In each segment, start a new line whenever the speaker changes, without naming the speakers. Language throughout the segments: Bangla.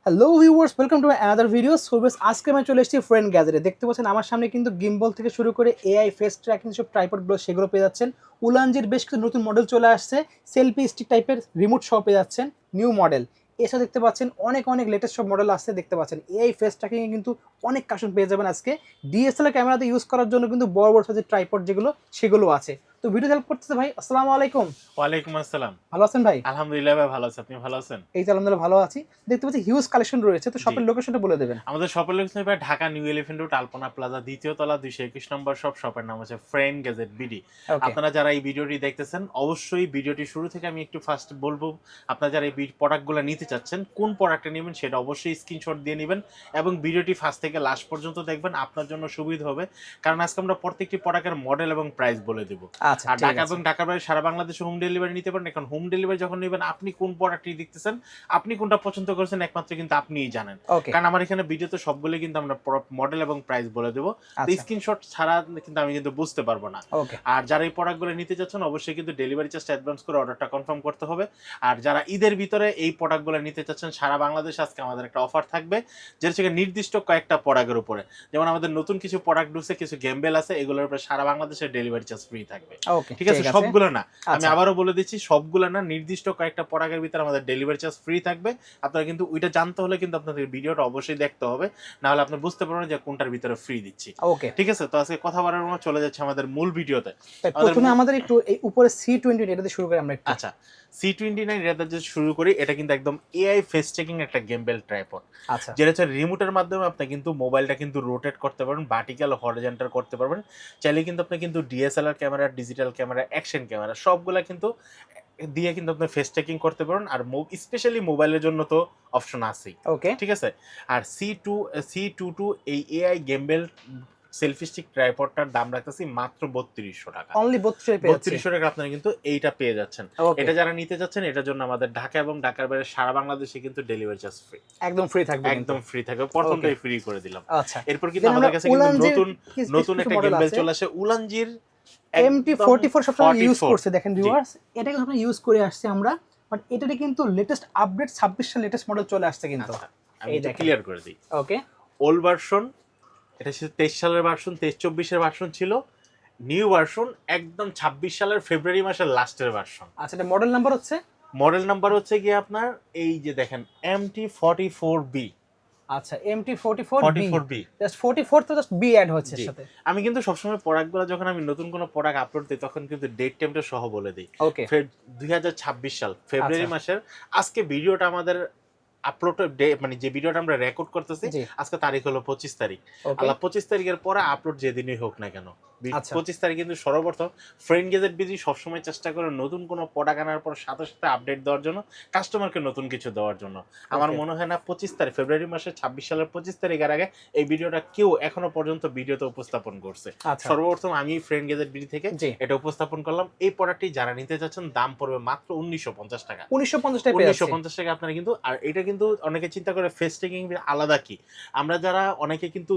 Hello viewers, welcome to another video. So বেশ আজকে আমি চলে এসেছি ফ্রেন্ড গ্যাজেটে। দেখতে পাচ্ছেন আমার সামনে কিন্তু গিম্বল থেকে শুরু করে এআই ফেস ট্র্যাকিং সব ট্রাইপডগুলো সেগুলো পেয়ে যাচ্ছেন। উলানজির বেশ কিছু নতুন মডেল চলে আসছে, সেলফি স্টিক টাইপের রিমোট সহ পেয়ে যাচ্ছেন নিউ মডেল। এছাড়া দেখতে পাচ্ছেন অনেক লেটেস্ট সব মডেল আসছে। দেখতে পাচ্ছেন এআই ফেস ট্র্যাকিংয়ে কিন্তু অনেক কাশন পেয়ে যাবেন আজকে। ডিএসএলআর ক্যামেরাতে ইউজ করার জন্য কিন্তু বড় বড় সাইজের ট্রাইপড যেগুলো সেগুলো আছে। তো ভিডিও হেল্প করতেছে ভাই, আসসালামু আলাইকুম।
ওয়ালাইকুম আসসালাম।
ভালো আছেন ভাই?
আলহামদুলিল্লাহ ভাই, ভালো আছি। আপনি ভালো আছেন?
এই তো আলহামদুলিল্লাহ ভালো আছি। দেখতে পাচ্ছি হিউজ কালেকশন রয়েছে, তো
জি।
শপের লোকেশনটা বলে দেবেন।
আমাদের শপের লোকেশন ভাই ঢাকা নিউ এলিফ্যান্ট রোড, আলপনা প্লাজা, দ্বিতীয় তলা, 221 নম্বর শপ। শপের নাম হচ্ছে ফ্রেন্ড গ্যাজেট বিডি।
ওকে।
আপনারা যারা এই ভিডিওটি দেখতেছেন, অবশ্যই ভিডিওটি শুরু থেকে আমি একটু ফার্স্ট বলবো, আপনারা যারা এই প্রোডাক্টগুলো নিতে চাচ্ছেন, কোন প্রোডাক্টটা নেবেন সেটা অবশ্যই স্ক্রিনশট দিয়ে নেবেন এবং ভিডিওটি ফার্স্ট থেকে লাস্ট পর্যন্ত দেখবেন, আপনার জন্য সুবিধা হবে। কারণ আজকে আমরা প্রত্যেকটি প্রোডাক্টের মডেল এবং প্রাইস বলে দেবো।
আচ্ছা,
আর
ঠিক
ঢাকা
আছে।
এবং ঢাকার বাইরে সারা বাংলাদেশে হোম ডেলিভারি নিতে পারেন। এখন হোম ডেলিভারি যখন নেবেন, আপনি কোন প্রোডাক্টটি দেখতেছেন, আপনি কোনটা পছন্দ করেছেন, একমাত্র কিন্তু আপনিই জানেন।
ওকে।
কারণ আমার এখানে ভিডিওতে সবগুলো কিন্তু আমরা মডেল এবং প্রাইস বলে দেবো। তো
আচ্ছা।
স্ক্রিনশট ছাড়া কিন্তু আমি কিন্তু বুঝতে পারবো না।
ওকে।
আর যারা এই প্রোডাক্টগুলো নিতে যাচ্ছেন, অবশ্যই কিন্তু ডেলিভারি চার্জটা অ্যাডভান্স করে অর্ডারটা কনফার্ম করতে হবে। আর যারা ঈদের ভিতরে এই প্রোডাক্টগুলো নিতে চাচ্ছেন, সারা বাংলাদেশে আজকে আমাদের একটা অফার থাকবে, যেটা হচ্ছে নির্দিষ্ট কয়েকটা প্রোডাক্টের উপরে। যেমন আমাদের নতুন কিছু প্রোডাক্ট ঢুকছে, কিছু গেমবেল আছে, এগুলোর উপরে সারা বাংলাদেশে ডেলিভারি চার্জ ফ্রি থাকবে।
ওকে,
ঠিক আছে? সবগুলো না, আমি
আচ্ছা।
আবারও বলে দিচ্ছি, সবগুলো না, নির্দিষ্ট কয়েকটা প্রোডাক্টের ভিতরে আমাদের ডেলিভারি চার্জ ফ্রি থাকবে। আপনারা কিন্তু ওইটা জানতে হলে কিন্তু আপনাদের ভিডিওটা অবশ্যই দেখতে হবে, না হলে আপনি বুঝতে পারবেন যে কোনটার ভিতরে ফ্রি দিচ্ছি।
ওকে।
ঠিক আছে? তো আজকে কথা বলার সময় চলে যাচ্ছে আমাদের মূল ভিডিওতে।
তাই
আমাদের
প্রথমে আমাদের একটু এই উপরে C20 এটা দিয়ে শুরু করি আমরা একটু।
আচ্ছা, C29 এটা যে শুরু করি, এটা কিন্তু একদম এআই ফেস চেকিং একটা গেমবেল ট্রাইপড।
আচ্ছা।
যেটা হচ্ছে রিমোটের মাধ্যমে আপনি কিন্তু মোবাইলটা কিন্তু রোটেট করতে পারবেন, ভার্টিক্যাল হরিজন্টাল করতে পারবেন। চাইলে কিন্তু আপনি কিন্তু DSLR camera, digital camera, action camera সবগুলা কিন্তু দিয়ে কিন্তু আপনি ফেস চেকিং করতে পারেন। আর স্পেশালি মোবাইলের জন্য তো অপশন আছেই।
ওকে।
ঠিক আছে? আর C22 এই এআই গেমবেল সেলফি স্টিক ট্রাইপডটার দাম রাখতেছি মাত্র 3200 টাকা।
অনলি 32 পেয়ে যাচ্ছে।
3200 টাকা আপনারা কিন্তু এইটা পেয়ে যাচ্ছেন।
ওকে।
এটা যারা নিতে যাচ্ছেন, এটার জন্য আমাদের ঢাকা এবং ঢাকার বাইরে সারা বাংলাদেশে কিন্তু ডেলিভারি চার্জ ফ্রি।
একদম ফ্রি থাকবে কিন্তু।
একদম ফ্রি থাকবে। প্রথমটাই ফ্রি করে দিলাম।
আচ্ছা।
এরপর কিন্তু
দেন আমরা
আমাদের কাছে কিন্তু
উলানজির
নতুন
কিছু
একটা
মডেল
গেমবেল
আছে।
চলে আসে, উলানজির
MT44 সবসময় ইউজ
44।
করছে, দেখেন
জি।
ভিউয়ার্স, এটা কিন্তু আমরা ইউজ করে আসছি আমরা। বাট এটাতে কিন্তু লেটেস্ট আপডেট 26 সাল লেটেস্ট মডেল চলে আসছে কিন্তু।
আচ্ছা, আমি
এই
একটু
দেখেন।
ক্লিয়ার করে দিই।
ওকে।
ওল্ড ভার্সন, এটা ছিল 23 সালের ভার্সন, 23-24 এর ভার্সন ছিল। নিউ ভার্সন একদম 26 সালের ফেব্রুয়ারি মাসের লাস্টের ভার্সন।
আচ্ছা, এটা মডেল নাম্বার হচ্ছে?
মডেল নাম্বার হচ্ছে গিয়ে আপনার এই যে দেখেন MT44B।
আচ্ছা, MT44B।
44B।
জাস্ট 44 তো জাস্ট বি অ্যাড হচ্ছে এর
জি।
সাথে।
আমি কিন্তু সবসময় প্রোডাক্টগুলো যখন আমি নতুন কোনো প্রোডাক্ট আপলোড দিই, তখন কিন্তু ডেট টাইমটা সহ বলে দিই।
ওকে।
2026 সাল ফেব্রুয়ারি
আচ্ছা।
মাসের। আজকে ভিডিওটা আমাদের আপলোড ডে, মানে যে ভিডিওটা আমরা রেকর্ড করতেছি,
জি।
আজকে তারিখ হলো 25 তারিখ।
ওকে।
আল্লাহ 25 তারিখের পরে আপলোড যেদিনই হোক না কেন,
আচ্ছা।
25 তারিখ কিন্তু সর্বপ্রথম ফ্রেন্ড গেজেট বিজি সবসময় চেষ্টা করে নতুন কোনো প্রোডাক্ট আনার পর সাথে সাথে আপডেট দেওয়ার জন্য, কাস্টমারকে নতুন কিছু দেওয়ার জন্য। আমার
ওকে।
মনে হয় না 25 তারিখ ফেব্রুয়ারি মাসের 26 সালের 25 তারিখের আগে এই ভিডিওটা কেউ এখনো পর্যন্ত ভিডিওতে উপস্থাপন করছে।
আচ্ছা।
সর্বপ্রথম আমি ফ্রেন্ড গেজেট বিডি থেকে
জি।
এটা উপস্থাপন করলাম। এই প্রোডাক্টটি যারা নিতে চাচ্ছেন, দাম পড়বে মাত্র 1950 টাকা।
1950 টাকা পেয়ে যাচ্ছে।
1950 টাকা আপনারা কিন্তু। আর এটা কিন্তু অনেকে চিন্তা করে ফেস টেকিং আলাদা কি, আমরা যারা অনেকে কিন্তু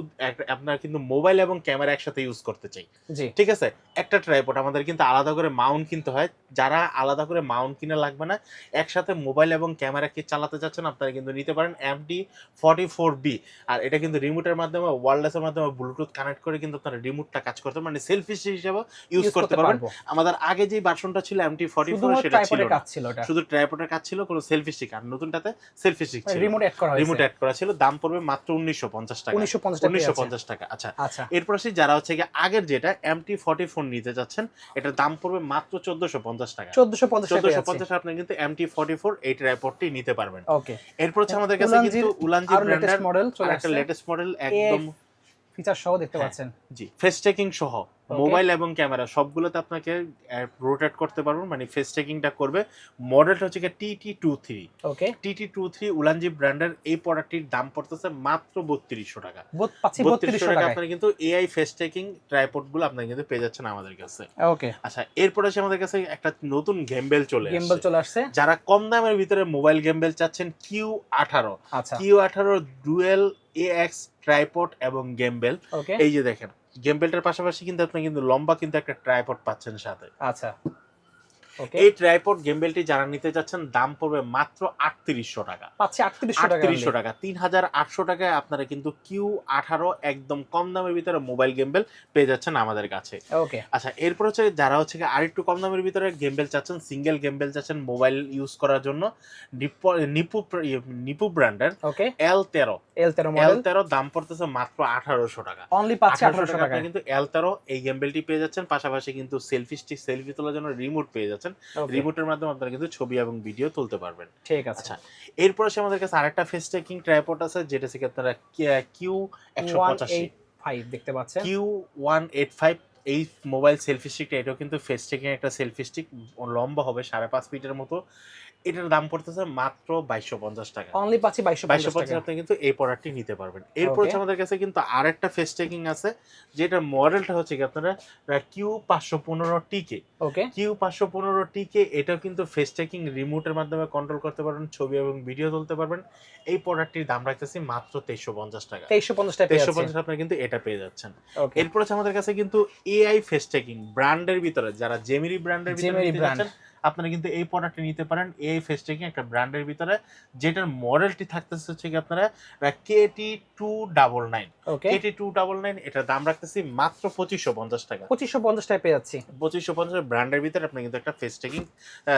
আপনার কিন্তু মোবাইল এবং ক্যামেরা একসাথে ইউজ করতে চাই।
জি।
ঠিক আছে? একটা ট্রাইপড আমাদের কিন্তু আলাদা করে মাউন্ট কিনতে হয়। যারা আলাদা করে মাউন্ট কিনা লাগবে না, একসাথে মোবাইল এবং ক্যামেরা কি চালাতে যাচ্ছেন, আপনারা কিন্তু নিতে পারেন MT44B। আর এটা কিন্তু রিমোটের মাধ্যমে, ওয়্যারলেসের মাধ্যমে ব্লুটুথ কানেক্ট করে কিন্তু আপনারা রিমোটটা কাজ করতে পারেন, মানে সেলফি হিসেবে ইউজ করতে পারবেন। আমাদের আগে যে ভার্সনটা ছিল MT44, সেটা ছিল না,
কাজ ছিল এটা।
শুধু ট্রাইপডের কাজ ছিল, কোনো সেলফি স্টিক। আর নতুনটাতে সেলফি স্টিক ছিল,
রিমোট অ্যাড করা হয়েছে।
রিমোট অ্যাড করা ছিল। দাম পড়বে মাত্র 1950 টাকা। 1950 টাকা। আচ্ছা,
আচ্ছা।
এরপর আসি যারা হচ্ছে গিয়ে আগের যেটা MT44 নিতে যাচ্ছেন, এটার দাম পড়বে মাত্র 1450 টাকা।
1450 টাকা
1450 আপনি কিন্তু MT44 এই ট্রাইপডটি নিতে পারবেন।
ওকে।
এরপর হচ্ছে আমাদের কাছে কিন্তু উলানজি ব্র্যান্ডের
মডেল চলে
একটা
আসছে।
লেটেস্ট মডেল, একদম
ফিচার সহ দেখতে পাচ্ছেন।
জি, ফেস চেকিং সহ মোবাইল এবং ক্যামেরা সবগুলোতে আপনাকে রোটেট করতে পারবেন, মানে ফেস চেকিংটা করবে। মডেলটা হচ্ছে TT23।
ওকে।
TT23 উলানজি ব্র্যান্ডের এই প্রোডাক্টটির দাম পড়তেছে মাত্র 3200 টাকা।
পাচ্ছি
3200 টাকা
টাকায়।
আপনারা কিন্তু এআই ফেস চেকিং ট্রাইপডগুলো আপনারা কিন্তু পেয়ে যাচ্ছেন আমাদের কাছে।
ওকে।
আচ্ছা, এরপর আছে আমাদের কাছে একটা নতুন গেমবেল চলে
গিম্বল
আসছে।
চলে আসছে।
যারা কম দামের ভিতরে মোবাইল গেমবেল চাচ্ছেন, Q18।
আচ্ছা।
Q18 ডুয়েল AX ট্রাইপড এবং গেমবেল।
ওকে।
এই যে দেখেন, গেমবেলটার পাশাপাশি কিন্তু আপনি কিন্তু লম্বা কিন্তু একটা ট্রাইপড পাচ্ছেন সাথে।
আচ্ছা। ওকে,
এই ট্রাইপড গিম্বলটি যারা নিতে যাচ্ছেন দাম পড়বে মাত্র 3800 টাকা।
পাচ্ছি 3800 টাকা।
3800 টাকা, 3800 টাকায় আপনারা কিন্তু Q18 একদম কম দামের ভিতরে মোবাইল গিম্বল পেয়ে যাচ্ছেন আমাদের কাছে।
ওকে,
আচ্ছা, এরপর হচ্ছে যারা হচ্ছে আরেকটু কম দামের ভিতরে গিম্বল চাচ্ছেন, সিঙ্গেল গিম্বল চাচ্ছেন মোবাইল ইউজ করার জন্য, নিপু নিপু ব্র্যান্ডের
ওকে,
L13
L13 মডেল
L13 দাম পড়তেছে মাত্র 1800 টাকা।
অনলি পাচ্ছি
1800
1800
টাকা
টাকা।
আপনি কিন্তু L13 এই গিম্বলটি পেয়ে যাচ্ছেন, পাশাপাশি কিন্তু সেলফি স্টিক, সেলফি তোলার জন্য রিমোট পেয়ে যাচ্ছেন।
ওকে,
রিমোটের মাধ্যমে আপনারা কিন্তু ছবি এবং ভিডিও তুলতে পারবেন।
ঠিক আছে।
আচ্ছা, এরপর আসে আমাদের কাছে আরেকটা ফেস ট্র্যাকিং ট্রাইপড আছে, যেটা থেকে আপনারা Q185
185 দেখতে পাচ্ছেন।
Q185 এই মোবাইল সেলফি স্টিকটা, এটাও কিন্তু ফেস ট্র্যাকিং একটা সেলফি স্টিক, লম্বা হবে 5.5 ফিটের মতো। এটার দাম পড়তেছে মাত্র 2250 টাকা।
অনলি পাচ্ছি 2250
2250
টাকা।
আপনি কিন্তু এই প্রোডাক্টটি নিতে পারবেন। এরপর
ওকে,
হচ্ছে আমাদের কাছে কিন্তু আরেকটা ফেস ট্র্যাকিং আছে, যেটার মডেলটা হচ্ছে কি আপনারা Q515TK।
ওকে,
Q515TK এটাও কিন্তু ফেস ট্র্যাকিং রিমোটের মাধ্যমে কন্ট্রোল করতে পারবেন, ছবি এবং ভিডিও তুলতে পারবেন। এই প্রোডাক্টটির দাম রাখতেছি মাত্র 2350 টাকা।
2350 টাকা পেয়ে যাচ্ছে।
2350 আপনারা কিন্তু এটা পেয়ে যাচ্ছেন।
ওকে,
এরপর হচ্ছে আমাদের কাছে কিন্তু এআই ফেস ট্র্যাকিং ব্র্যান্ডের ভিতরে, যারা জেমিনি ব্র্যান্ডের ভিতরে
জেমিনি
নিতে
ব্র্যান্ড।
যাচ্ছেন, আপনারা কিন্তু এই প্রোডাক্টটি নিতে পারেন। এআই ফেস ট্র্যাকিং একটা ব্র্যান্ডের ভিতরে, যেটার মডেলটি থাকতেছে হচ্ছে কি আপনারা KT299।
ওকে,
KT299 এটার দাম রাখতেছি মাত্র 2550 টাকা।
2550 টাকা পেয়ে যাচ্ছি।
2550 ব্র্যান্ডের ভিতরে আপনি কিন্তু একটা face tracking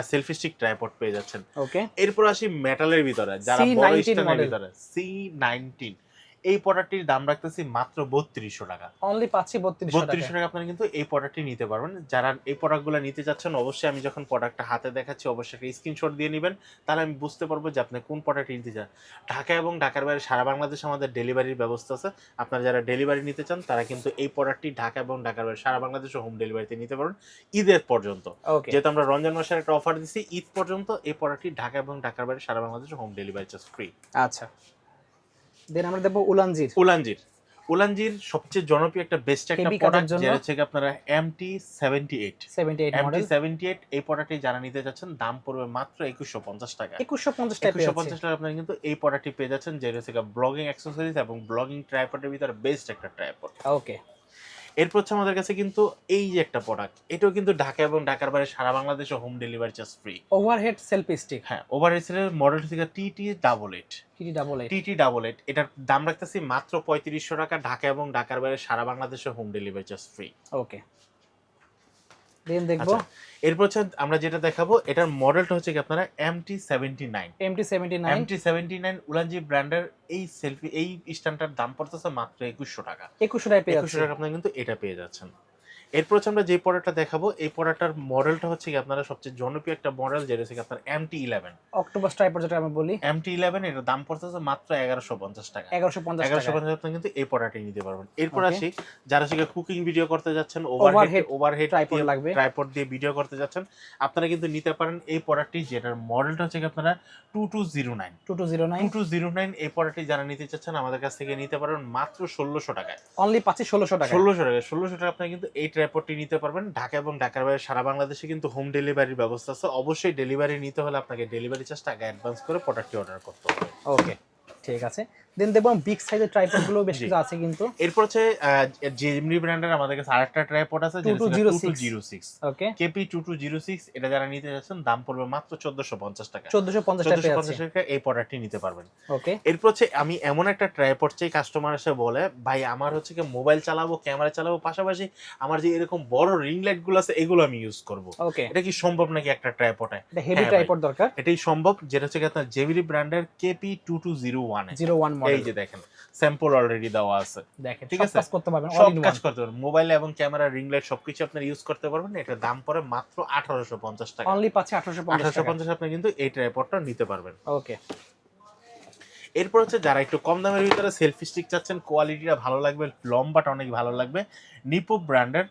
selfie stick tripod পেয়ে যাচ্ছেন।
ওকে,
এরপর আসি মেটালের ভিতরে, যারা বড়
C19
স্ট্যান্ডের
মডেল।
ভিতরে C19 এই প্রোডাক্টটির দাম রাখতেছি মাত্র 3200 টাকা।
অনলি পাচ্ছি 3200 টাকা।
3200 টাকা আপনারা কিন্তু এই প্রোডাক্টটি নিতে পারবেন। যারা এই প্রোডাক্টগুলো নিতে যাচ্ছেন, অবশ্যই আমি যখন প্রোডাক্টটা হাতে দেখাচ্ছি অবশ্যই একটা স্ক্রিনশট দিয়ে নেবেন, তাহলে আমি বুঝতে পারবো যে আপনি কোন প্রোডাক্ট নিতে চান। ঢাকা এবং ঢাকার বাইরে সারা বাংলাদেশে আমাদের ডেলিভারির ব্যবস্থা আছে। আপনারা যারা ডেলিভারি নিতে চান তারা কিন্তু এই প্রোডাক্টটি ঢাকা এবং ঢাকার বাইরে সারা বাংলাদেশে হোম ডেলিভারিতে নিতে পারবেন ঈদের পর্যন্ত।
ওকে,
যেহেতু আমরা রমজান মাসের একটা অফার দিচ্ছি, ঈদ পর্যন্ত এই প্রোডাক্টটি ঢাকা এবং ঢাকার বাইরে সারা বাংলাদেশে হোম ডেলিভারি চার্জ ফ্রি।
আচ্ছা। দেন আমরা দেখবো উলানজির।
উলানজির সবচেয়ে জনপ্রিয় একটা বেস্ট একটা
হেভি কাজের
প্রোডাক্ট,
জন্য।
যেটা হচ্ছে আপনারা MT78
মডেল।
MT78 এই প্রোডাক্টটি যারা নিতে যাচ্ছেন দাম পড়বে মাত্র 2150 টাকা।
2150 টাকা পেয়ে যাচ্ছে।
2150 টাকা আপনারা কিন্তু এই প্রোডাক্টটি পেয়ে যাচ্ছেন, যেটা হচ্ছে ব্লগিং অ্যাক্সেসরিজ এবং ব্লগিং ট্রাইপডের ভিতরে বেস্ট একটা ট্রাইপড।
ওকে,
এরপর হচ্ছে আমাদের কাছে কিন্তু এই যে একটা প্রোডাক্ট, এটাও কিন্তু ঢাকা এবং ঢাকার বাইরে সারা বাংলাদেশে home delivery charge free.
Overhead selfie stick.
হ্যাঁ, ওভারহেডের মডেল থেকে TT88। TT88 এটার দাম রাখতেছি মাত্র 3500 টাকা, ঢাকা এবং ঢাকার বাইরে সারা বাংলাদেশে হোম ডেলিভারি চার্জ ফ্রি।
ওকে, দেন দেখবো
এরপর হচ্ছে আমরা যেটা দেখাবো, এটার মডেলটা হচ্ছে কি আপনারা MT79। MT79 উলানজি ব্র্যান্ডের এই সেলফি এই স্ট্যান্ডটার দাম পড়তেছে মাত্র 2100 টাকা।
2100 টাকা পেয়ে
2100
যাচ্ছে।
টাকা আপনারা কিন্তু এটা পেয়ে যাচ্ছেন। এরপর হচ্ছে আমরা যে প্রোডাক্টটা দেখাবো, এই প্রোডাক্টটার মডেলটা হচ্ছে কি আপনারা সবচেয়ে জনপ্রিয় একটা মডেল, যেটা হচ্ছে কি আপনার MT11।
অক্টোপাস ট্রাইপড যেটা আমি বলি।
MT11 এর দাম পড়তেছে মাত্র 1150 টাকা।
1150 টাকা।
1150 আপনি কিন্তু এই প্রোডাক্টটি নিতে পারবেন। এরপর
Okay.
আসি যারা হচ্ছে কুকিং ভিডিও করতে যাচ্ছেন,
Overhead
ওভারহেড
tripod লাগবে।
ট্রাইপড দিয়ে ভিডিও করতে যাচ্ছেন, আপনারা কিন্তু নিতে পারেন এই প্রোডাক্টটি, যেটার মডেলটা হচ্ছে কি আপনারা 2209। 2209 এই প্রোডাক্টটি যারা নিতে চাচ্ছেন আমাদের কাছ থেকে নিতে পারেন মাত্র 1600 টাকায়।
অনলি পাচ্ছি 1600 টাকা।
1600 টাকা আপনারা কিন্তু এই ট্রাইপডটি নিতে পারবেন। ঢাকা এবং ঢাকার বাইরে সারা বাংলাদেশে কিন্তু হোম ডেলিভারির ব্যবস্থা আছে। অবশ্যই ডেলিভারি নিতে হলে আপনাকে ডেলিভারি চার্জটা আগে অ্যাডভান্স করে প্রোডাক্টটি অর্ডার করতে হবে।
ওকে, ঠিক আছে। দেন দেখবো বিগ সাইজের ট্রাইপড গুলো বেশ কিছু আছে কিন্তু।
এরপর হচ্ছে জেমিনি ব্র্যান্ডের আমাদের কাছে আরেকটা ট্রাইপড আছে, যেটা 2206।
ওকে,
KP2206 এটা যারা নিতে যাচ্ছেন দাম পড়বে মাত্র 1450 টাকা।
1450 টাকা পেয়ে যাচ্ছে।
1450 টাকা এই প্রোডাক্টটি নিতে পারবেন।
ওকে,
এরপর হচ্ছে আমি এমন একটা ট্রাইপড চাই, কাস্টমার এসে বলে ভাই আমার হচ্ছে কি মোবাইল চালাবো, ক্যামেরা চালাবো, পাশাপাশি আমার যে এরকম বড় রিং লাইট গুলো আছে এগুলো আমি ইউজ করব।
ওকে,
এটা কি সম্ভব নাকি একটা ট্রাইপডে?
এটা হেভি ট্রাইপড দরকার।
এটাই সম্ভব, যেটা হচ্ছে আপনার জেমিনি ব্র্যান্ডের KP2201
01 মডেল।
এই যে দেখেন স্যাম্পল অলরেডি দেওয়া আছে।
দেখেন
ঠিক
সব
আছে,
কাজ করতে পারবেন,
সব
অল ইন
কাজ
ওয়ান।
করতে পারবেন, মোবাইল এবং ক্যামেরা, রিং লাইট সবকিছু আপনি ইউজ করতে পারবেন। এটার দাম পড়ে মাত্র 1850 টাকা।
অনলি পাচ্ছি 1850 টাকা।
1850 আপনি কিন্তু এই ট্রাইপডটা নিতে পারবেন।
ওকে,
এরপর হচ্ছে যারা একটু কম দামের ভিতরে সেলফি স্টিক চাচ্ছেন, কোয়ালিটিটা ভালো লাগবে, লম্বাটা অনেক ভালো লাগবে, নিপো ব্র্যান্ডের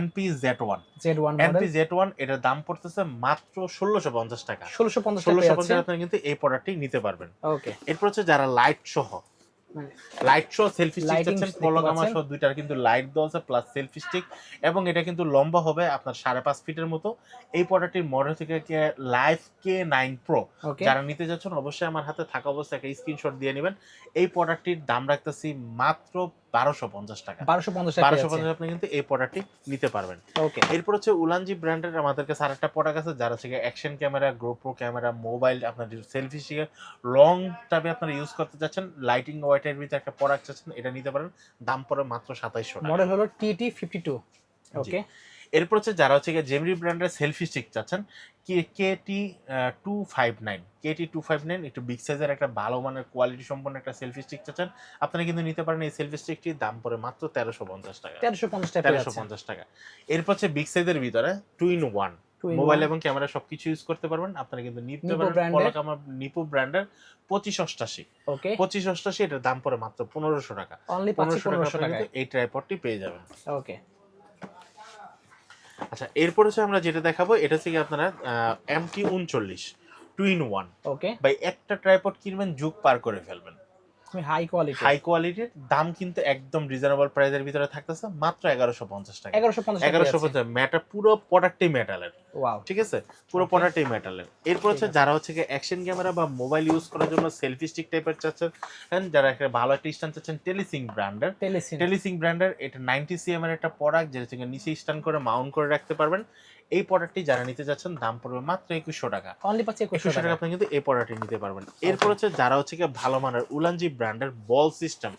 NP-Z1।
Z1 model.
NP-Z1 এটার দাম পড়তেছে মাত্র 1650 টাকা।
1650 টাকা পেয়ে যাচ্ছে।
1650 আপনি কিন্তু এই প্রোডাক্টটি নিতে পারবেন।
ওকে,
এরপর হচ্ছে যারা লাইট সহ সেলফি স্টিক
Lighting
চাচ্ছেন,
দেখতে
পলকামা
পাচ্ছেন।
সহ দুইটার কিন্তু লাইট দেওয়া আছে প্লাস সেলফি স্টিক, এবং এটা কিন্তু লম্বা হবে আপনার 5.5 ফিটের মতো। এই প্রোডাক্টটির মডেল থেকে লাইফ K9 Pro
ওকে,
যারা নিতে যাচ্ছেন অবশ্যই আমার হাতে থাকা অবস্থায় একটা স্ক্রিনশট দিয়ে নেবেন। এই প্রোডাক্টটির দাম রাখতেছি মাত্র 1250 টাকা।
1250 টাকা
1250 আপনি কিন্তু এই প্রোডাক্টটি নিতে পারবেন।
ওকে।
এরপর হচ্ছে উলানজি ব্র্যান্ডের আমাদের কাছে আরেকটা প্রোডাক্ট আছে যারা হচ্ছে action camera, GoPro camera, mobile আপনার সেলফি শিখে লং টাইমে আপনারা ইউজ করতে যাচ্ছেন, লাইটিং ওয়াইটের ভিতরে একটা প্রোডাক্ট চাচ্ছেন, এটা নিতে পারেন। দাম পড়ে মাত্র 2700 টাকা।
মডেল হলো TT52। ওকে।
এরপর হচ্ছে যারা হচ্ছে জেমরি ব্র্যান্ডের সেলফি স্টিক চাচ্ছেন, KT 259, KT 259 একটু বিগ সাইজের একটা ভালো মানের কোয়ালিটি সম্পন্ন একটা সেলফি স্টিক চাচ্ছেন, আপনারা কিন্তু নিতে পারেন। এই সেলফি স্টিকটির দাম পড়ে মাত্র 1350 টাকা।
1350 টাকা।
1350 টাকা। এরপর হচ্ছে বিগ সাইজের ভিতরে 2-in-1 মোবাইল এবং ক্যামেরা সবকিছু ইউজ করতে পারবেন। আপনারা কিন্তু নিতে পারেন পলাকামা নিপো ব্র্যান্ডের 2588।
ওকে।
2588 এটার দাম পড়ে মাত্র 1500 টাকা।
অনলি 1500 টাকা
এই ট্রাইপডটি পেয়ে যাবেন।
ওকে।
আচ্ছা, এরপর হচ্ছে আমরা যেটা দেখাবো এটা হচ্ছে কি আপনারা MT39 2-in-1।
ওকে।
ভাই একটা ট্রাইপড কিনবেন যুগ পার করে ফেলবেন।
High quality.
হাই কোয়ালিটির দাম কিন্তু একদম রিজনেবল প্রাইসের ভিতরে থাকতেছে মাত্র 1150 টাকা। 1150 মেটাল, পুরো প্রোডাক্টই মেটালের।
ওয়াও।
ঠিক আছে, পুরো প্রোডাক্টই মেটালের। এরপর হচ্ছে যারা হচ্ছে কি অ্যাকশন ক্যামেরা বা মোবাইল ইউজ করার জন্য সেলফি স্টিক টাইপের চাচ্ছেন, যারা একটা ভালো একটা স্ট্যান্ড চাচ্ছেন, টেলিসিং ব্র্যান্ডের এটা 90 cm এর একটা প্রোডাক্ট যেটা থেকে নিচে স্ট্যান্ড করে মাউন্ট করে রাখতে পারবেন। এই প্রোডাক্টটি যারা নিতে যাচ্ছেন দাম পড়বে মাত্র 2100 টাকা।
অনলি 2100 টাকা
আপনি কিন্তু এই প্রোডাক্টটি নিতে পারবেন। এরপর হচ্ছে যারা হচ্ছে কি ভালো মানের উলানজি ব্র্যান্ডের বল সিস্টেম,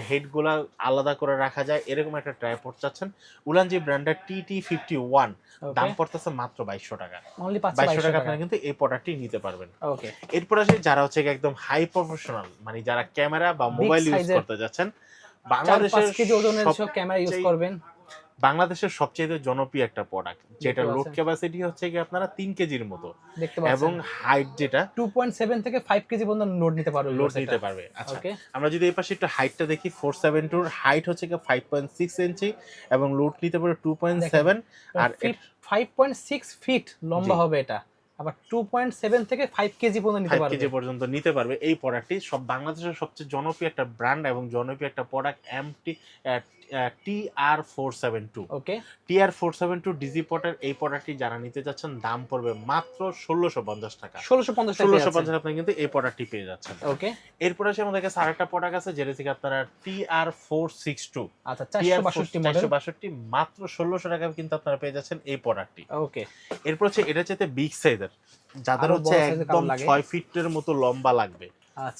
হেডগুলা আলাদা করে রাখা যায় এরকম একটা ট্রাইপড চাচ্ছেন, উলানজি ব্র্যান্ডের TT51, দাম পড়তেছে মাত্র 2200 টাকা।
অনলি
2200 টাকা আপনারা কিন্তু এই প্রোডাক্টটি নিতে পারবেন।
ওকে।
এরপর আসে যারা হচ্ছে একদম হাই প্রফেশনাল, মানে যারা ক্যামেরা বা মোবাইল ইউজ করতে যাচ্ছেন, বাংলাদেশের
4-5 কেজি ওজনের সব ক্যামেরা ইউজ করবেন।
বাংলাদেশের সবচেয়ে জনপ্রিয় একটা প্রোডাক্ট যেটা লোড ক্যাপাসিটি হচ্ছে কি আপনারা 3 কেজির মতো
দেখতে পাচ্ছেন,
এবং হাইট যেটা
2.7 থেকে 5 কেজি পর্যন্ত লোড নিতে পারবে।
আচ্ছা, আমরা যদি এই পাশে একটু হাইটটা দেখি, 472 হাইট হচ্ছে কি 5.6 ইঞ্চি এবং লোড নিতে পারে 2.7 আর
5.6 ফিট লম্বা হবে এটা। আবার 2.7 থেকে 5 কেজি পর্যন্ত নিতে পারবে।
5 কেজি পর্যন্ত নিতে পারবে। এই প্রোডাক্টটি সব বাংলাদেশের সবচেয়ে জনপ্রিয় একটা ব্র্যান্ড এবং জনপ্রিয় একটা প্রোডাক্ট TR472।
ওকে।
TR472 ডিজি পটের এই প্রোডাক্টটি যারা নিতে যাচ্ছেন দাম পড়বে মাত্র 1650 টাকা।
1650
আপনি কিন্তু এই প্রোডাক্টটি পেয়ে যাচ্ছেন।
ওকে।
এরপর আছে আমাদের কাছে আরেকটা প্রোডাক্ট আছে যেটা থেকে আপনারা TR462।
আচ্ছা, 462
মাত্র 1600 টাকা কিন্তু আপনারা পেয়ে যাচ্ছেন এই প্রোডাক্টটি।
ওকে।
এরপর হচ্ছে এটা হচ্ছে বিগ সাইজের, যাদের হচ্ছে একদম 6 ফিটের মতো লম্বা লাগবে।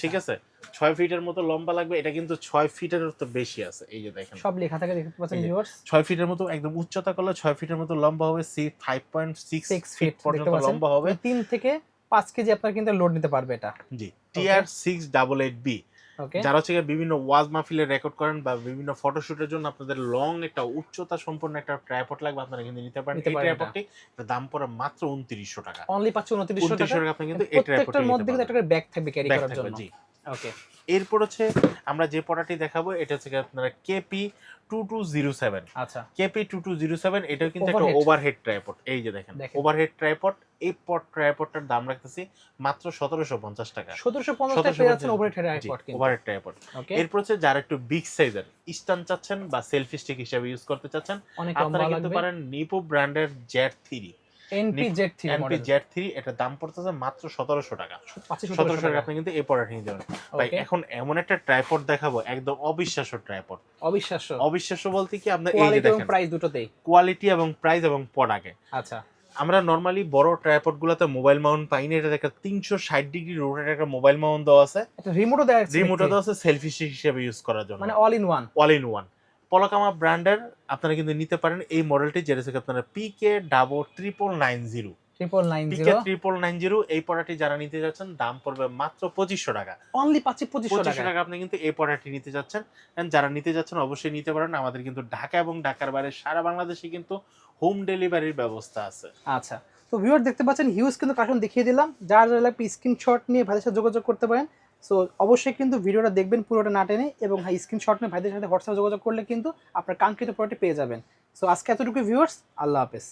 ঠিক আছে, 6 ফিটের মতো লম্বা লাগবে, এটা কিন্তু 6 ফিটের তো বেশি আছে। এই যে দেখেন
সব লেখা থাকে, দেখতে পাচ্ছেন ভিউয়ার্স।
6 ফিটের মতো একদম উচ্চতা করলে 6 ফিটের মতো লম্বা হবে, 5.6 ফিট পর্যন্ত লম্বা হবে।
3 থেকে 5 কেজি আপনারা কিন্তু লোড নিতে পারবে এটা।
জি, TR688B। যারা হচ্ছে বিভিন্ন ওয়াজ মাহফিলে রেকর্ড করেন বা বিভিন্ন ফটোশুটের জন্য আপনাদের লং একটা উচ্চতা সম্পন্ন একটা ট্রাইপড লাগবে, আপনারা কিন্তু নিতে পারেন। এই ট্রাইপডটি দাম পড়ে মাত্র 2900 টাকা।
অনলি 2900 টাকা।
আপনি কিন্তু এই ট্রাইপডটার
মধ্যে কিন্তু একটা ব্যাগ থাকবে ক্যারি করার জন্য।
জি।
ওকে।
এরপর হচ্ছে আমরা যে প্রোডাক্টটি দেখাবো এটা হচ্ছে আপনারা KP2207।
আচ্ছা,
KP2207 এটাও কিন্তু একটা ওভারহেড ট্রাইপড। এই যে দেখেন ওভারহেড ট্রাইপড। এই ট্রাইপডটার দাম রাখতেছি মাত্র 1750 টাকা।
1750 টাকা পেয়ে যাচ্ছেন ওভারহেড
ট্রাইপড। এরপর হচ্ছে যারা একটু বিগ সাইজের স্ট্যান্ড চাচ্ছেন বা সেলফি স্টিক হিসেবে ইউজ করতে চাচ্ছেন, আপনারা কিন্তু পারেন নিপো ব্র্যান্ডের Z3।
NP Z3
এটা দাম পড়তেছে মাত্র 1700 টাকা। 1700 টাকা আপনি কিন্তু এই প্রোডাক্ট নিতে পারেন। ভাই এখন এমন একটা ট্রাইপড দেখাবো, একদম অবিশ্বাস্য ট্রাইপড। অবিশ্বাস্য বলতে কি আপনার এই যে দেখেন
প্রাইস দুটোতেই,
কোয়ালিটি এবং প্রাইস এবং প্রোডাক্টে।
আচ্ছা,
আমরা নরমালি বড় ট্রাইপড গুলোতে মোবাইল মাউন্ট পাই না, এটা একটা 360 ডিগ্রি রোটেট একটা মোবাইল মাউন্ট দেওয়া আছে,
একটা রিমোটও দেওয়া
আছে সেলফি স্টিক হিসেবে ইউজ করার জন্য,
মানে অল ইন ওয়ান।
পলাকামা ব্র্যান্ডের আপনারা কিন্তু নিতে পারেন এই মডেলটি, যেটা থেকে আপনারা PK990 এই প্রোডাক্টটি যারা নিতে যাচ্ছেন দাম পড়বে মাত্র 2500 টাকা।
অনলি 2500
টাকা আপনি কিন্তু এই প্রোডাক্টটি নিতে যাচ্ছেন। যারা নিতে যাচ্ছেন অবশ্যই নিতে পারেন। আমাদের কিন্তু ঢাকা এবং ঢাকার বাইরে সারা বাংলাদেশে কিন্তু হোম ডেলিভারির ব্যবস্থা আছে।
আচ্ছা, তো ভিউয়ার দেখতে পাচ্ছেন হিউজ কিন্তু কার্টুন দেখিয়ে দিলাম, যার লাগবে স্ক্রিনশট নিয়ে ভাইদের সাথে যোগাযোগ করতে পারেন। সো অবশ্যই কিন্তু ভিডিওটা দেখবেন পুরোটা না টেনে, এবং স্ক্রিনশট নিয়ে ভাইদের সাথে হোয়াটসঅ্যাপে যোগাযোগ করলে কিন্তু আপনার কাঙ্ক্ষিত প্রোডাক্টটি পেয়ে যাবেন। সো আজকে এতটুকু ভিউয়ার্স, আল্লাহ হাফেজ।